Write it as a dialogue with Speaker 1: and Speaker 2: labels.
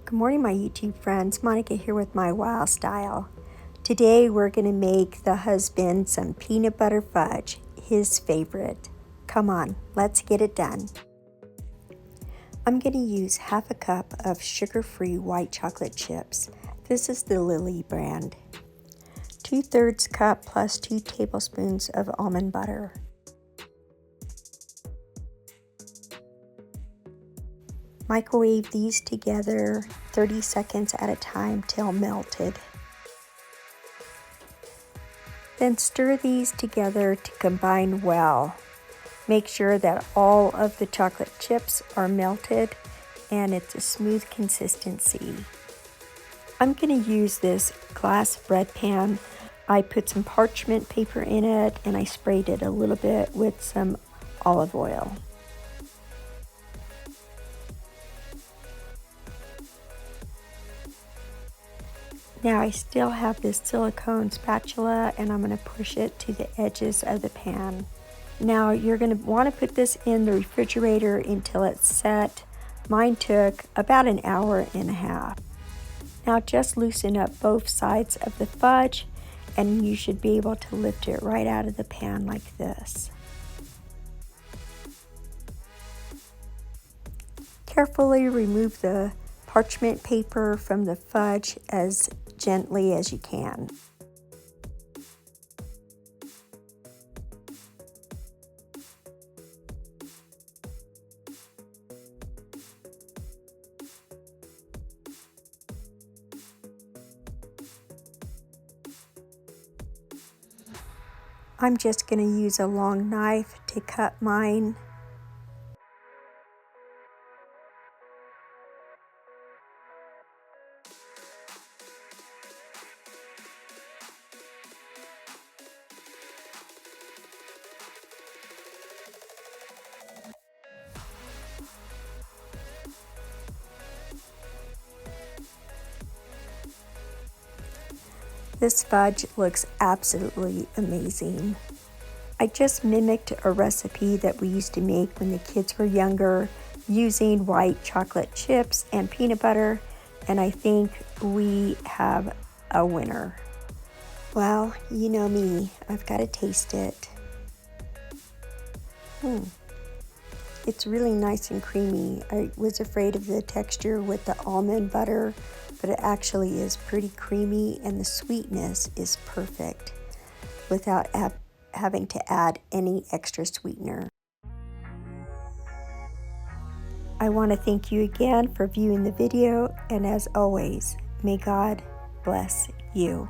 Speaker 1: Good morning, my YouTube friends. Monica here with my Wow Style. Today we're going to make the husband some peanut butter fudge, his favorite. Come on, let's get it done. I'm going to use half a cup of sugar-free white chocolate chips. This is the Lily brand. 2/3 cup plus 2 tablespoons of almond butter. Microwave these together 30 seconds at a time till melted. Then stir these together to combine well. Make sure that all of the chocolate chips are melted and it's a smooth consistency. I'm going to use this glass bread pan. I put some parchment paper in it and I sprayed it a little bit with some olive oil. Now I still have this silicone spatula and I'm going to push it to the edges of the pan. Now you're going to want to put this in the refrigerator until it's set. Mine took about an hour and a half. Now just loosen up both sides of the fudge and you should be able to lift it right out of the pan like this. Carefully remove the parchment paper from the fudge as gently as you can. I'm just going to use a long knife to cut mine. This fudge looks absolutely amazing. I just mimicked a recipe that we used to make when the kids were younger using white chocolate chips and peanut butter, and I think we have a winner. Well, you know me, I've got to taste it. It's really nice and creamy. I was afraid of the texture with the almond butter, but it actually is pretty creamy and the sweetness is perfect without having to add any extra sweetener. I want to thank you again for viewing the video, and as always, may God bless you.